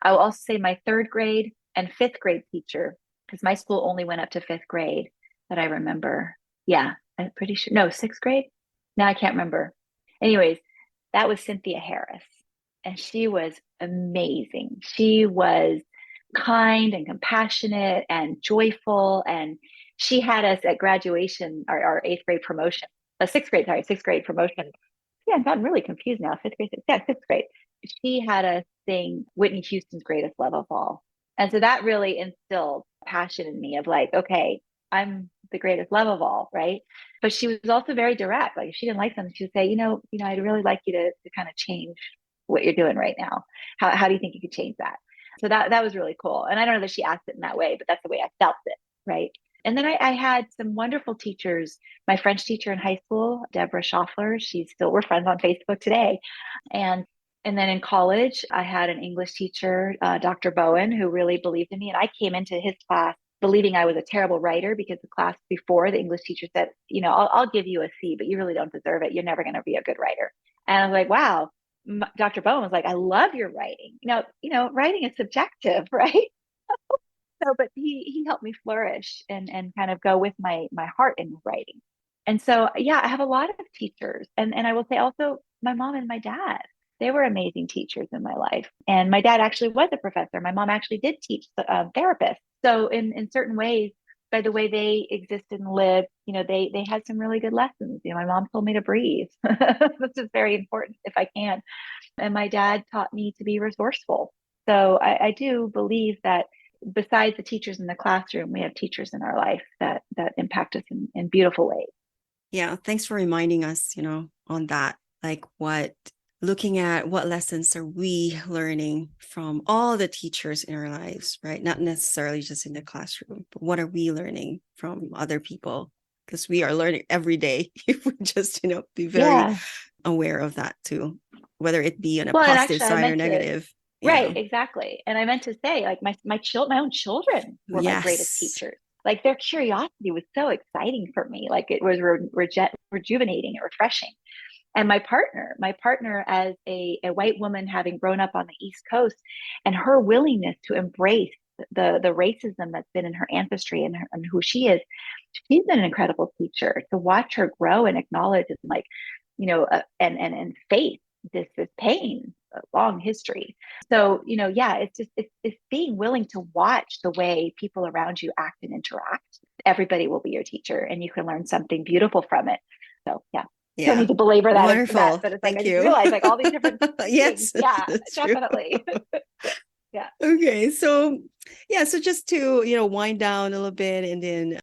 I will also say my third grade and fifth grade teacher, because my school only went up to fifth grade that I remember. Yeah, I'm pretty sure. No, sixth grade? No, I can't remember. Anyways, that was Cynthia Harris. And she was amazing. She was kind and compassionate and joyful. And she had us at graduation, our eighth grade promotion, sixth grade promotion. Yeah, I've gotten really confused now. Fifth grade, sixth grade. She had us sing Whitney Houston's Greatest Love of All. And so that really instilled passion in me of like, okay, I'm the greatest love of all, right? But she was also very direct. Like, if she didn't like something, she would say, I'd really like you to kind of change what you're doing right now. How do you think you could change that? So that was really cool. And I don't know that she asked it in that way, but that's the way I felt it, right? And then I had some wonderful teachers. My French teacher in high school, Deborah Schaffler, we're friends on Facebook today. And and then in college, I had an English teacher, Dr. Bowen, who really believed in me. And I came into his class believing I was a terrible writer, because the class before, the English teacher said, I'll give you a C, but you really don't deserve it. You're never going to be a good writer. And I was like, wow. Dr. Bowen was like, I love your writing. Writing is subjective, right? So, but he helped me flourish and kind of go with my heart in writing. And so, yeah, I have a lot of teachers, and I will say also my mom and my dad. They were amazing teachers in my life. And my dad actually was a professor. My mom actually did teach therapists. So in certain ways, by the way they existed and lived, they had some really good lessons. My mom told me to breathe. This is very important if I can. And my dad taught me to be resourceful. So I do believe that besides the teachers in the classroom, we have teachers in our life that impact us in beautiful ways. Yeah, thanks for reminding us, on that. Like, looking at what lessons are we learning from all the teachers in our lives, right? Not necessarily just in the classroom, but what are we learning from other people? Because we are learning every day if we just, be very Yeah. aware of that too, whether it be on a Well, and positive actually, I side or meant to, negative. right, Yeah. exactly. And I meant to say, like, my own children were my greatest Yes. teachers. Like, their curiosity was so exciting for me. Like, it was rejuvenating and refreshing. And my partner as a white woman, having grown up on the East Coast, and her willingness to embrace the racism that's been in her ancestry and who she is, she's been an incredible teacher. To watch her grow and acknowledge and and face this pain, a long history. So yeah, it's being willing to watch the way people around you act and interact. Everybody will be your teacher, and you can learn something beautiful from it. So yeah. Don't Yeah. need to belabor that, Wonderful. but it's like I Thank just you. realized like all these different things. Yes, Yeah, that's true. definitely. Yeah. Okay. So, yeah. So just to, wind down a little bit and then,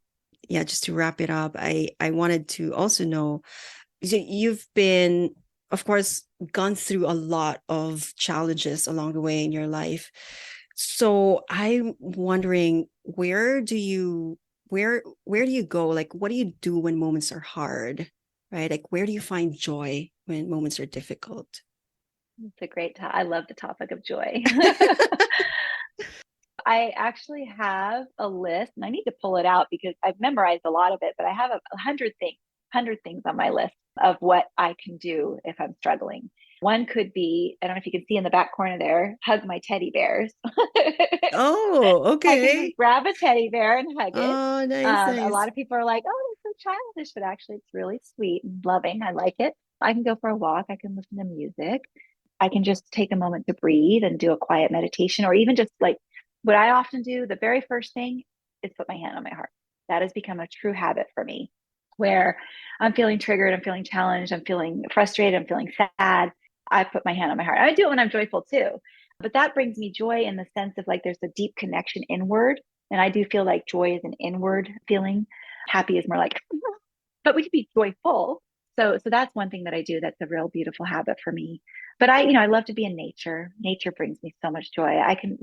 yeah, just to wrap it up, I wanted to also know, so you've been, of course, gone through a lot of challenges along the way in your life. So I'm wondering, where do you go? Like, what do you do when moments are hard, right? Like, where do you find joy when moments are difficult? It's a great I love the topic of joy. I actually have a list and I need to pull it out because I've memorized a lot of it, but I have 100 things on my list of what I can do if I'm struggling. One could be, I don't know if you can see in the back corner there, hug my teddy bears. Oh, I can just okay. grab a teddy bear and hug it. Oh, nice, A lot nice. of people are like, oh, that's so childish, but actually it's really sweet and loving. I like it. I can go for a walk. I can listen to music. I can just take a moment to breathe and do a quiet meditation, or even just like what I often do. The very first thing is put my hand on my heart. That has become a true habit for me where I'm feeling triggered, I'm feeling challenged, I'm feeling frustrated, I'm feeling sad. I put my hand on my heart. I do it when I'm joyful too. But that brings me joy in the sense of like there's a deep connection inward. And I do feel like joy is an inward feeling. Happy is more like, but we could be joyful. So that's one thing that I do. That's a real beautiful habit for me. But I love to be in nature. Nature brings me so much joy. I can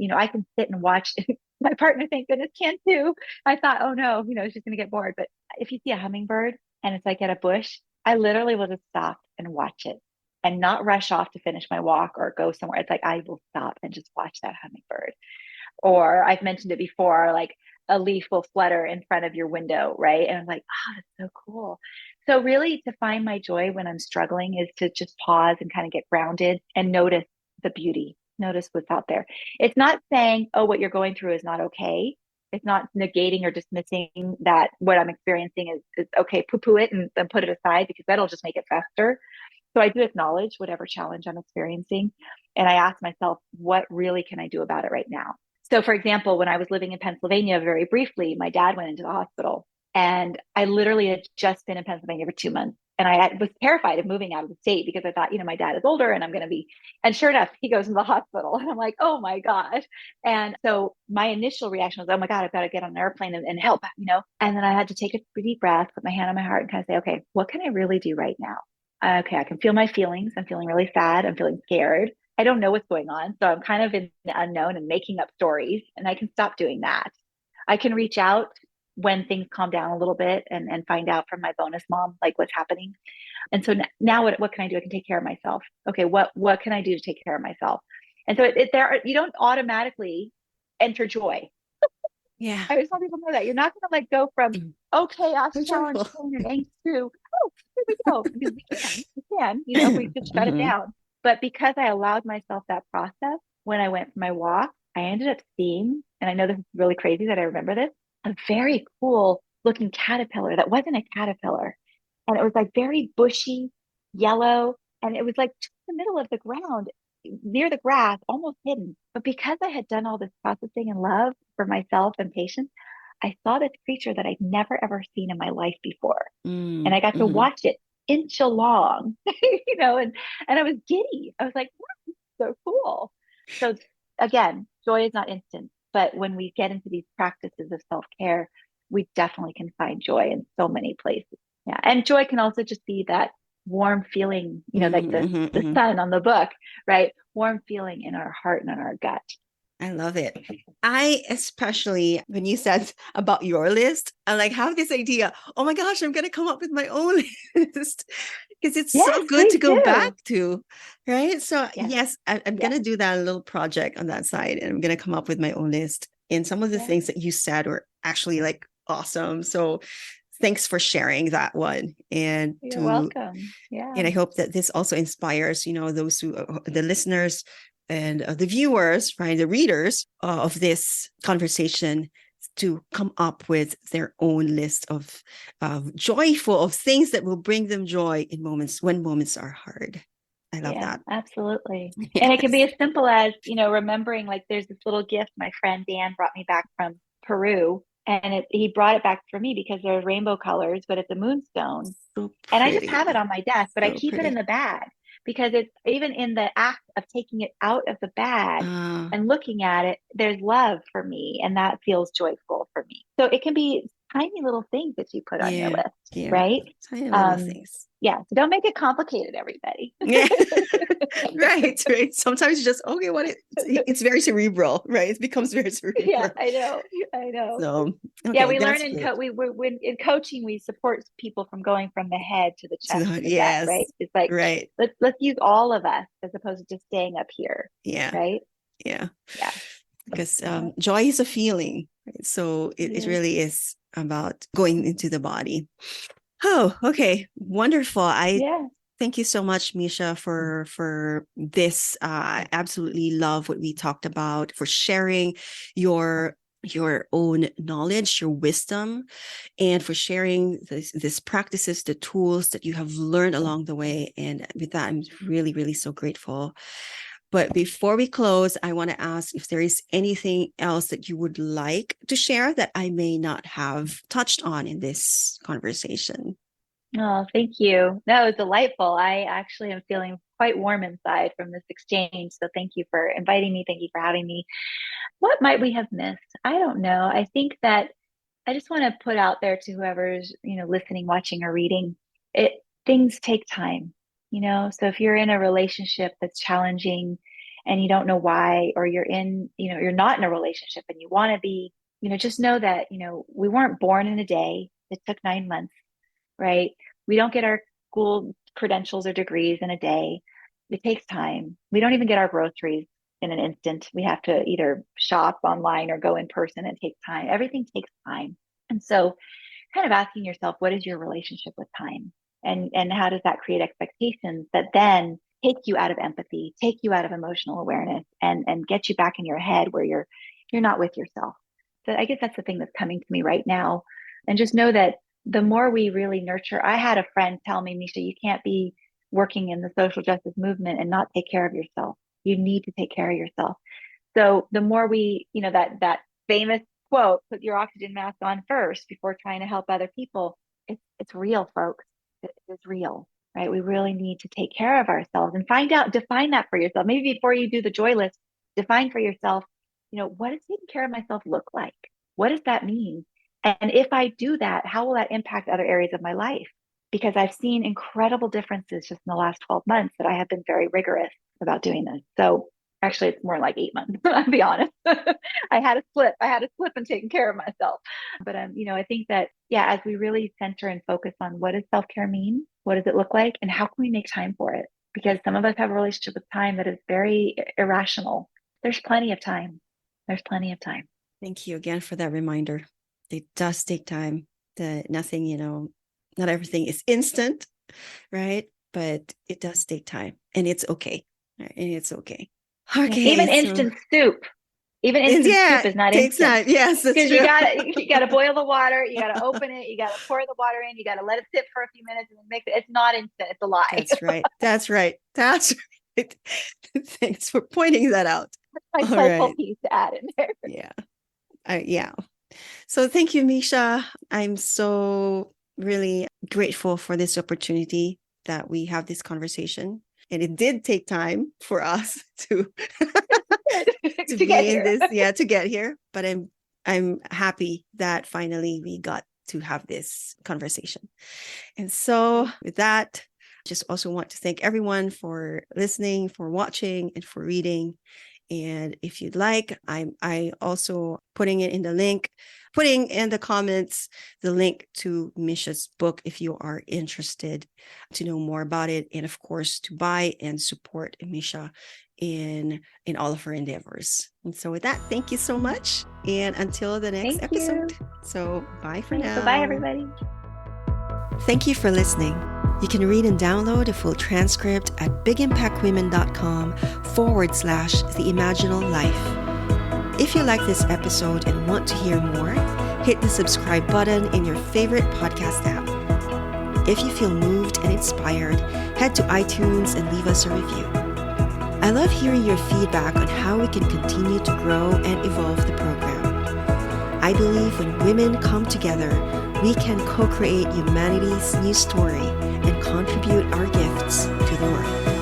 sit and watch. My partner, thank goodness, can too. I thought, oh no, she's going to get bored. But if you see a hummingbird and it's like at a bush, I literally will just stop and watch it and not rush off to finish my walk or go somewhere. It's like I will stop and just watch that hummingbird. Or I've mentioned it before, like a leaf will flutter in front of your window, right? And I'm like, oh, that's so cool. So really to find my joy when I'm struggling is to just pause and kind of get grounded and notice the beauty, notice what's out there. It's not saying, oh, what you're going through is not okay. It's not negating or dismissing that what I'm experiencing is okay, poo-poo it and then put it aside because that'll just make it fester. So I do acknowledge whatever challenge I'm experiencing. And I ask myself, what really can I do about it right now? So, for example, when I was living in Pennsylvania very briefly, my dad went into the hospital. And I literally had just been in Pennsylvania for 2 months. And I was terrified of moving out of the state because I thought, my dad is older and I'm going to be. And sure enough, he goes into the hospital. And I'm like, oh my God. And so my initial reaction was, oh my God, I've got to get on an airplane and help. And then I had to take a deep breath, put my hand on my heart and kind of say, okay, what can I really do right now? Okay, I can feel my feelings. I'm feeling really sad. I'm feeling scared. I don't know what's going on. So I'm kind of in the unknown and making up stories, and I can stop doing that. I can reach out when things calm down a little bit and find out from my bonus mom, like what's happening. And so now what can I do? I can take care of myself. Okay, what can I do to take care of myself? And so you don't automatically enter joy. Yeah. I always want people to know that you're not going to like go from chaos, I'm challenge, joyful. pain, and angst to here we go because we can if we just shut it Mhm. down. But because I allowed myself that process when I went for my walk, I ended up seeing, and I know this is really crazy that I remember this, a very cool looking caterpillar that wasn't a caterpillar, and it was like very bushy, yellow, and it was like just in the middle of the ground near the grass, almost hidden. But because I had done all this processing and love for myself and patience, I saw this creature that I'd never ever seen in my life before. And I got to Mhm. watch it inch along, and I was giddy. I was like, wow, so cool. So again, joy is not instant, but when we get into these practices of self-care, we definitely can find joy in so many places. Yeah. And joy can also just be that warm feeling, like Mhm, mhm, the mhm. sun on the book, right? Warm feeling in our heart and in our gut. I love it. I especially when you said about your list, I like have this idea. Oh my gosh, I'm gonna come up with my own list because it's so Yes, good to please go back do. to, right? So Yes, yes, I'm yes, gonna do that little project on that side, and I'm gonna come up with my own list. And some of the yes. things that you said were actually like awesome. So thanks for sharing that one, You're welcome. Yeah. and I hope that this also inspires, those who, the listeners and the viewers, right, the readers of this conversation to come up with their own list of joyful of things that will bring them joy in moments when moments are hard. I love Yeah, that. absolutely. And it can be Yes. as simple as, remembering like there's this little gift my friend Dan brought me back from Peru. And he brought it back for me because there's rainbow colors, but it's a moonstone. So And I just have it pretty. on my desk, but I So keep it in pretty. the bag. because it's even in the act of taking it out of the bag and looking at it, there's love for me, and that feels joyful for me. So it can be tiny little things that you put on your list, right? Tiny little things. Yeah. So don't make it complicated, everybody. Yeah. Right. Sometimes you just, okay, it's very cerebral, right? It becomes very cerebral. Yeah, I know. So, okay, yeah, we learn in coaching, we support people from going from the head to the chest to the gut, right? It's like, right. Let's use all of us as opposed to just staying up here. Yeah. Right. Yeah. Yeah. Because joy is a feeling. Right? So it really is about going into the body. Oh, okay. Wonderful. Thank you so much, Misha, for this. Absolutely love what we talked about, for sharing your own knowledge, your wisdom, and for sharing this practices, the tools that you have learned along the way. And with that, I'm really, really so grateful. But before we close, I want to ask if there is anything else that you would like to share that I may not have touched on in this conversation. Oh, thank you. No, it was delightful. I actually am feeling quite warm inside from this exchange. So thank you for inviting me. Thank you for having me. What might we have missed? I don't know. I think that I just want to put out there to whoever's, listening, watching, or reading, things take time, So if you're in a relationship that's challenging and you don't know why, or you're not in a relationship and you want to be, just know that, we weren't born in a day. It took 9 months, right? We don't get our school credentials or degrees in a day. It takes time. We don't even get our groceries in an instant. We have to either shop online or go in person. It takes time. Everything takes time. And so kind of asking yourself, what is your relationship with time? And how does that create expectations that then take you out of empathy, take you out of emotional awareness, and get you back in your head where you're not with yourself. So I guess that's the thing that's coming to me right now. And just know that the more we really nurture, I had a friend tell me, Misha, you can't be working in the social justice movement and not take care of yourself. You need to take care of yourself. So the more we, that famous quote, put your oxygen mask on first before trying to help other people. It's real, folks. It's real, right? We really need to take care of ourselves and define that for yourself. Maybe before you do the joy list, define for yourself, what does taking care of myself look like? What does that mean? And if I do that, how will that impact other areas of my life? Because I've seen incredible differences just in the last 12 months that I have been very rigorous about doing this. So actually, it's more like 8 months, I'll be honest. I had a slip in taking care of myself. But, I think that, as we really center and focus on what does self-care mean? What does it look like? And how can we make time for it? Because some of us have a relationship with time that is very irrational. There's plenty of time. Thank you again for that reminder. It does take time. Nothing, not everything is instant, right? But it does take time, and it's okay. Right? And it's okay. Okay. Even instant soup. Even instant soup is not instant. Time. Yes, because you gotta boil the water. You gotta open it. You gotta pour the water in. You gotta let it sit for a few minutes and then mix it. It's not instant. It's a lie. That's right. Thanks for pointing that out. That's my playful piece to add in there. Yeah. So thank you, Misha. I'm so really grateful for this opportunity that we have this conversation. And it did take time for us to get here. But I'm happy that finally we got to have this conversation. And so with that, just also want to thank everyone for listening, for watching, and for reading. And if you'd like, I also putting in the comments, the link to Misha's book if you are interested to know more about it. And of course, to buy and support Misha in all of her endeavors. And so with that, thank you so much. And until the next episode. So bye for now. Bye, everybody. Thank you for listening. You can read and download a full transcript at bigimpactwomen.com/The Imaginal Life. If you like this episode and want to hear more, hit the subscribe button in your favorite podcast app. If you feel moved and inspired, head to iTunes and leave us a review. I love hearing your feedback on how we can continue to grow and evolve the program. I believe when women come together, we can co-create humanity's new story and contribute our gifts to the world.